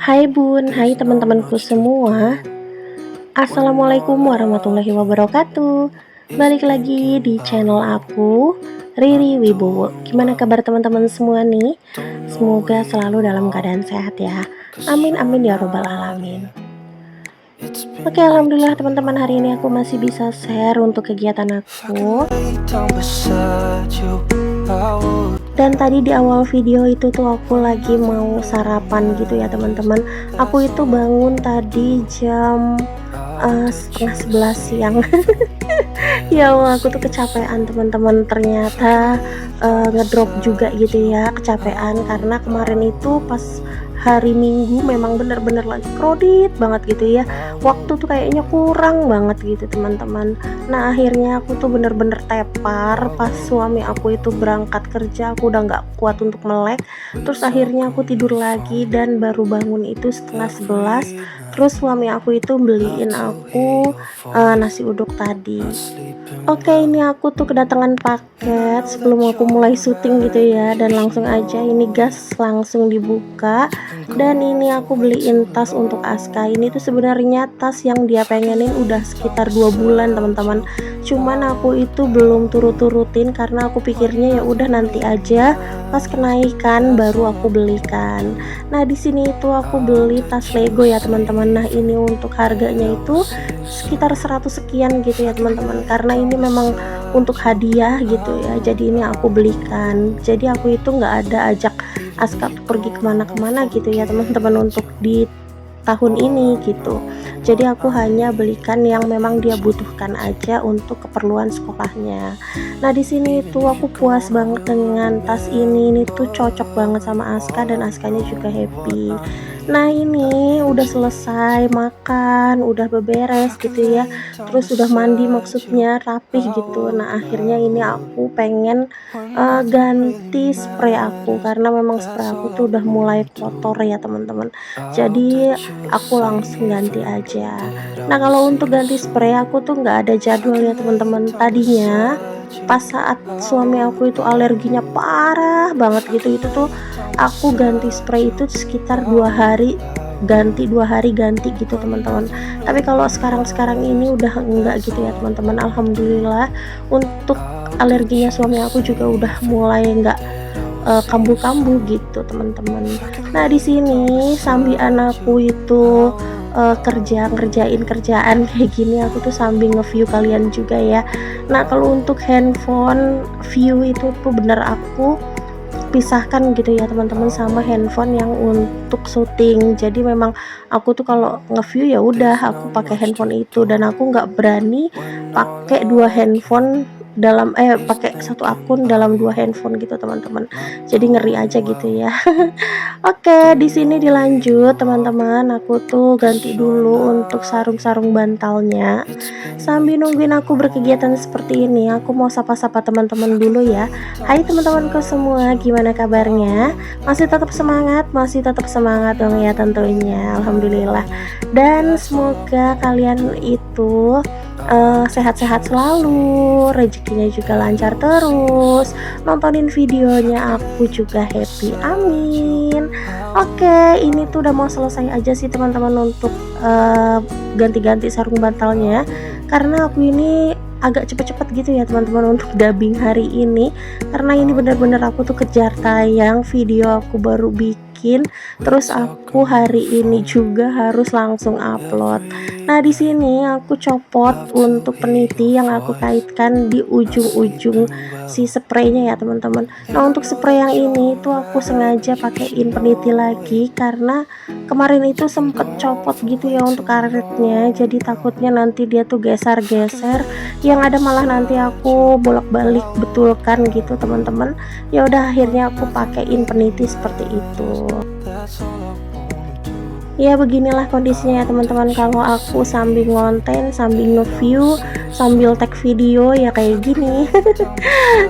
Hai Bun, hai teman-temanku semua. Assalamualaikum warahmatullahi wabarakatuh. Balik lagi di channel aku, Riri Wibowo. Gimana kabar teman-teman semua nih? Semoga selalu dalam keadaan sehat ya. Amin amin ya robbal alamin. Oke, alhamdulillah teman-teman, hari ini aku masih bisa share untuk kegiatan aku. Dan tadi di awal video itu tuh aku lagi mau sarapan gitu ya teman-teman. Aku itu bangun tadi jam setengah 11 siang. Ya Allah, aku tuh kecapean teman-teman. Ternyata ngedrop juga gitu ya, kecapean karena kemarin itu pas hari Minggu memang bener-bener lagi krodit banget gitu ya, waktu tuh kayaknya kurang banget gitu teman-teman. Nah akhirnya aku tuh bener-bener tepar pas suami aku itu berangkat kerja. Aku udah nggak kuat untuk melek, terus akhirnya aku tidur lagi dan baru bangun itu setengah 11. Terus suami aku itu beliin aku nasi uduk tadi. Oke, ini aku tuh kedatangan paket sebelum aku mulai syuting gitu ya, dan langsung aja ini gas langsung dibuka. Dan ini aku beliin tas untuk Aska. Ini tuh sebenarnya tas yang dia pengenin udah sekitar 2 bulan teman-teman. Cuman aku itu belum turut-turutin karena aku pikirnya ya udah nanti aja pas kenaikan baru aku belikan. Nah di sini itu aku beli tas Lego ya teman-teman. Nah ini untuk harganya itu sekitar 100 sekian gitu ya teman-teman, karena ini memang untuk hadiah gitu ya, jadi ini aku belikan. Jadi aku itu nggak ada ajak Aska pergi kemana-kemana gitu ya teman-teman untuk di tahun ini gitu. Jadi aku hanya belikan yang memang dia butuhkan aja untuk keperluan sekolahnya. Nah di sini tuh aku puas banget dengan tas ini tuh cocok banget sama Aska dan Askanya juga happy. Nah ini udah selesai makan, udah beberes gitu ya, terus udah mandi maksudnya rapih gitu. Nah akhirnya ini aku pengen ganti spray aku karena memang spray aku tuh udah mulai kotor ya teman-teman. Jadi aku langsung ganti aja. Nah kalau untuk ganti spray aku tuh nggak ada jadwal ya teman-teman. Tadinya pas saat suami aku itu alerginya parah banget gitu, itu tuh aku ganti spray itu sekitar 2 hari ganti, 2 hari ganti gitu teman-teman. Tapi kalau sekarang ini udah enggak gitu ya teman-teman. Alhamdulillah untuk alerginya suami aku juga udah mulai enggak kambuh-kambuh gitu teman-teman. Nah di sini sambil anakku itu ngerjain kerjaan kayak gini, aku tuh sambil nge-view kalian juga ya. Nah kalau untuk handphone view itu tuh bener aku pisahkan gitu ya teman-teman sama handphone yang untuk syuting. Jadi memang aku tuh kalau nge-view ya udah aku pakai handphone itu, dan aku nggak berani pakai 2 handphone dalam pakai 1 akun dalam 2 handphone gitu teman-teman. Jadi ngeri aja gitu ya. Oke, di sini dilanjut teman-teman. Aku tuh ganti dulu untuk sarung-sarung bantalnya. Sambil nungguin aku berkegiatan seperti ini, aku mau sapa-sapa teman-teman dulu ya. Hai teman-temanku semua, gimana kabarnya? Masih tetap semangat? Masih tetap semangat dong ya tentunya. Alhamdulillah. Dan semoga kalian itu sehat-sehat selalu, rezekinya juga lancar terus, nontonin videonya aku juga happy, amin. Oke, ini tuh udah mau selesai aja sih teman-teman untuk ganti-ganti sarung bantalnya, karena aku ini agak cepet-cepet gitu ya teman-teman untuk dubbing hari ini, karena ini bener-bener aku tuh kejar tayang, video aku baru bikin, terus aku hari ini juga harus langsung upload. Nah di sini aku copot untuk peniti yang aku kaitkan di ujung-ujung si spraynya ya teman-teman. Nah untuk spray yang ini tuh aku sengaja pakaiin peniti lagi karena kemarin itu sempet copot gitu ya untuk karetnya, jadi takutnya nanti dia tuh geser-geser, yang ada malah nanti aku bolak-balik betulkan gitu teman-teman. Ya udah akhirnya aku pakaiin peniti seperti itu. Ya beginilah kondisinya ya teman-teman, kalau aku sambil ngonten, sambil nge-view, sambil tag video ya kayak gini.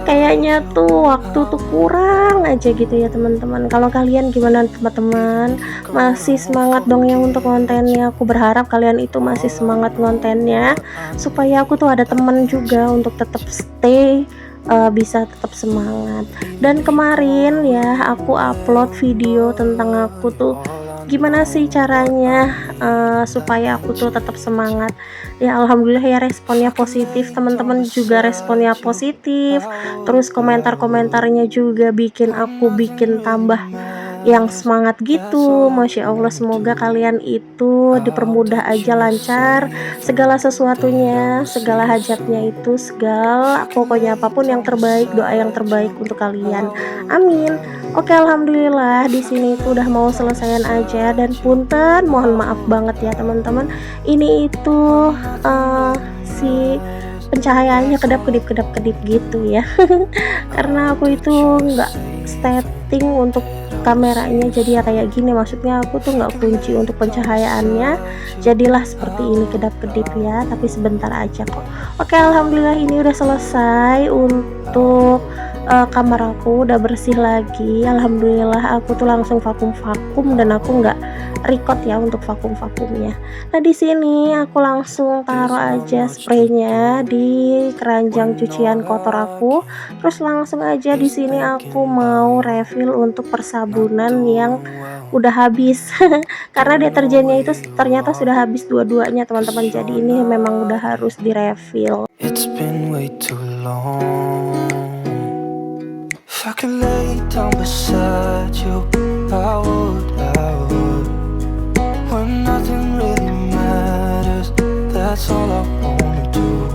Kayaknya tuh waktu tuh kurang aja gitu ya teman-teman. Kalau kalian gimana teman-teman? Masih semangat dong ya untuk kontennya? Aku berharap kalian itu masih semangat kontennya, supaya aku tuh ada teman juga untuk tetap stay, bisa tetap semangat. Dan kemarin ya aku upload video tentang aku tuh gimana sih caranya supaya aku tuh tetap semangat. Ya alhamdulillah ya responnya positif, teman-teman juga responnya positif, terus komentar-komentarnya juga bikin tambah yang semangat gitu. Masya Allah, semoga kalian itu dipermudah aja, lancar segala sesuatunya, segala hajatnya itu, segala pokoknya apapun yang terbaik, doa yang terbaik untuk kalian, amin. Oke, alhamdulillah di sini itu udah mau selesaian aja, dan punten mohon maaf banget ya teman-teman, ini itu si pencahayaannya kedap-kedip gitu ya. Karena aku itu nggak setting untuk kameranya, jadi ya kayak gini, maksudnya aku tuh nggak kunci untuk pencahayaannya, jadilah seperti ini kedap-kedip ya, tapi sebentar aja kok. Oke, alhamdulillah ini udah selesai untuk kamar aku udah bersih lagi, alhamdulillah. Aku tuh langsung vakum dan aku nggak record ya untuk vakumnya. Nah di sini aku langsung taruh aja spraynya di keranjang cucian kotor aku, terus langsung aja di sini aku mau refill untuk persabunan yang udah habis. Karena deterjennya itu ternyata sudah habis dua-duanya teman-teman, jadi ini memang udah harus direfill. It's been way too long. If I could lay down beside you, I would. When nothing really matters, that's all I wanna do.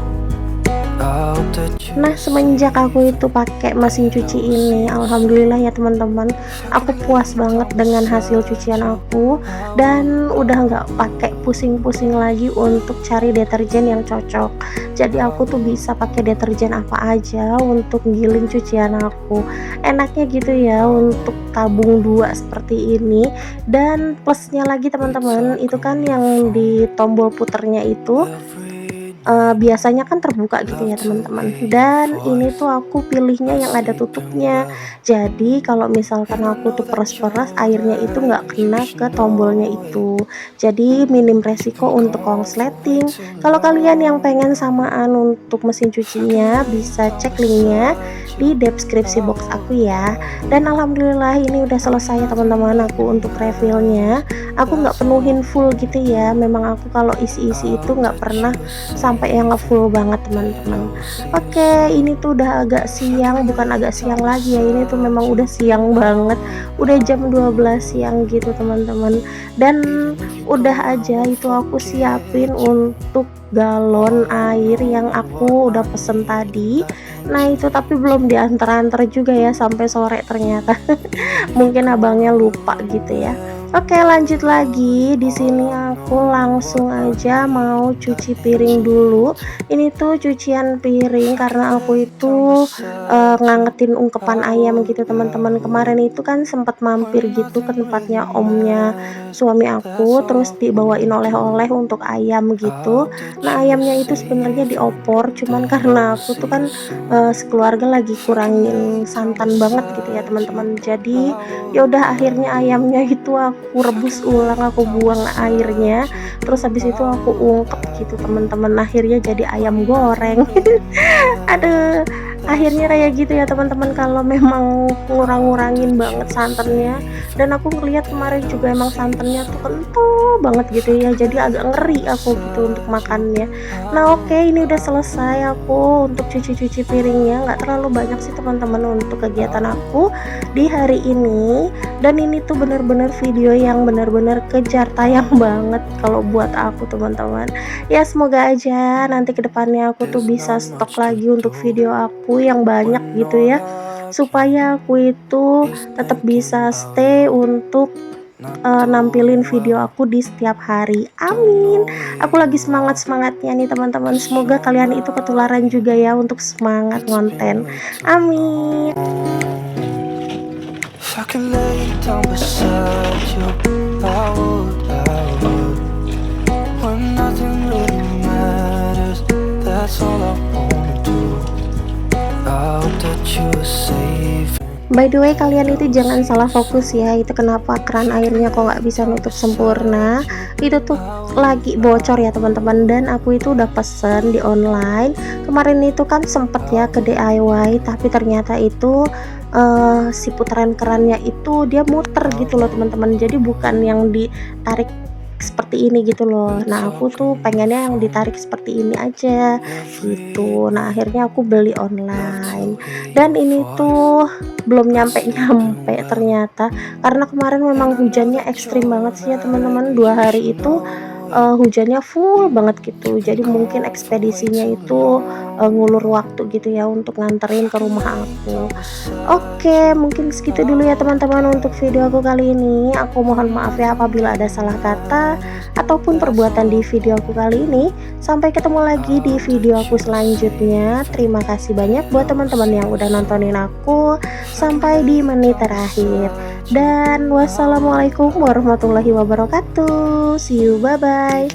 I hope that you. Nah semenjak aku itu pakai mesin cuci ini, alhamdulillah ya teman-teman, aku puas banget dengan hasil cucian aku, dan udah nggak pakai pusing-pusing lagi untuk cari deterjen yang cocok. Jadi aku tuh bisa pakai deterjen apa aja untuk giling cucian aku, enaknya gitu ya untuk tabung dua seperti ini. Dan plusnya lagi teman-teman, itu kan yang di tombol puternya itu biasanya kan terbuka gitu ya teman-teman, dan ini tuh aku pilihnya yang ada tutupnya, jadi kalau misalkan aku tuh peras-peras, airnya itu nggak kena ke tombolnya itu, jadi minim resiko untuk konsleting. Kalau kalian yang pengen samaan untuk mesin cucinya, bisa cek linknya di deskripsi box aku ya. Dan alhamdulillah ini udah selesai teman-teman, aku untuk refillnya aku nggak penuhin full gitu ya, memang aku kalau isi-isi itu nggak pernah sampai yang ngefull banget teman-teman. Oke, ini tuh udah agak siang, bukan agak siang lagi ya, ini tuh memang udah siang banget, udah jam 12 siang gitu teman-teman. Dan udah aja itu aku siapin untuk galon air yang aku udah pesen tadi. Nah itu tapi belum diantar-antar juga ya sampai sore ternyata. Mungkin abangnya lupa gitu ya. Oke, lanjut lagi. Di sini aku langsung aja mau cuci piring dulu. Ini tuh cucian piring karena aku itu ngangetin ungkepan ayam gitu teman-teman. Kemarin itu kan sempat mampir gitu ke tempatnya omnya suami aku, terus dibawain oleh-oleh untuk ayam gitu. Nah ayamnya itu sebenarnya diopor, cuman karena aku tuh kan sekeluarga lagi kurangin santan banget gitu ya teman-teman. Jadi ya udah akhirnya ayamnya itu aku rebus ulang, aku buang airnya, terus habis itu aku ungkep gitu teman-teman, akhirnya jadi ayam goreng. Aduh, akhirnya kayak gitu ya teman-teman, kalau memang ngurang-ngurangin banget santannya. Dan aku ngeliat kemarin juga emang santannya tuh kental banget gitu ya, jadi agak ngeri aku gitu untuk makannya. Nah oke, ini udah selesai aku untuk cuci-cuci piringnya, nggak terlalu banyak sih teman-teman untuk kegiatan aku di hari ini. Dan ini tuh bener-bener video yang bener-bener kejar tayang banget kalau buat aku teman-teman ya. Semoga aja nanti kedepannya aku tuh bisa stok lagi untuk video aku yang banyak gitu ya, supaya aku itu tetap bisa stay untuk nampilin video aku di setiap hari, amin. Aku lagi semangat-semangatnya nih teman-teman, semoga kalian itu ketularan juga ya untuk semangat konten, amin. If I could lay down beside you, I would. When nothing really matters, that's all I wanna do. I hope that you are safe. By the way, kalian itu jangan salah fokus ya, itu kenapa keran airnya kok nggak bisa nutup sempurna, itu tuh lagi bocor ya teman-teman. Dan aku itu udah pesen di online kemarin itu kan sempet ya ke DIY, tapi ternyata itu si putaran kerannya itu dia muter gitu loh teman-teman, jadi bukan yang ditarik seperti ini gitu loh. Nah aku tuh pengennya yang ditarik seperti ini aja gitu. Nah akhirnya aku beli online, dan ini tuh belum nyampe-nyampe ternyata, karena kemarin memang hujannya ekstrim banget sih ya teman-teman, 2 hari itu hujannya full banget gitu, jadi mungkin ekspedisinya itu ngulur waktu gitu ya untuk nganterin ke rumah aku. Oke, mungkin segitu dulu ya teman-teman untuk video aku kali ini. Aku mohon maaf ya apabila ada salah kata ataupun perbuatan di video aku kali ini. Sampai ketemu lagi di video aku selanjutnya. Terima kasih banyak buat teman-teman yang udah nontonin aku sampai di menit terakhir. Dan wassalamualaikum warahmatullahi wabarakatuh. See you, bye bye.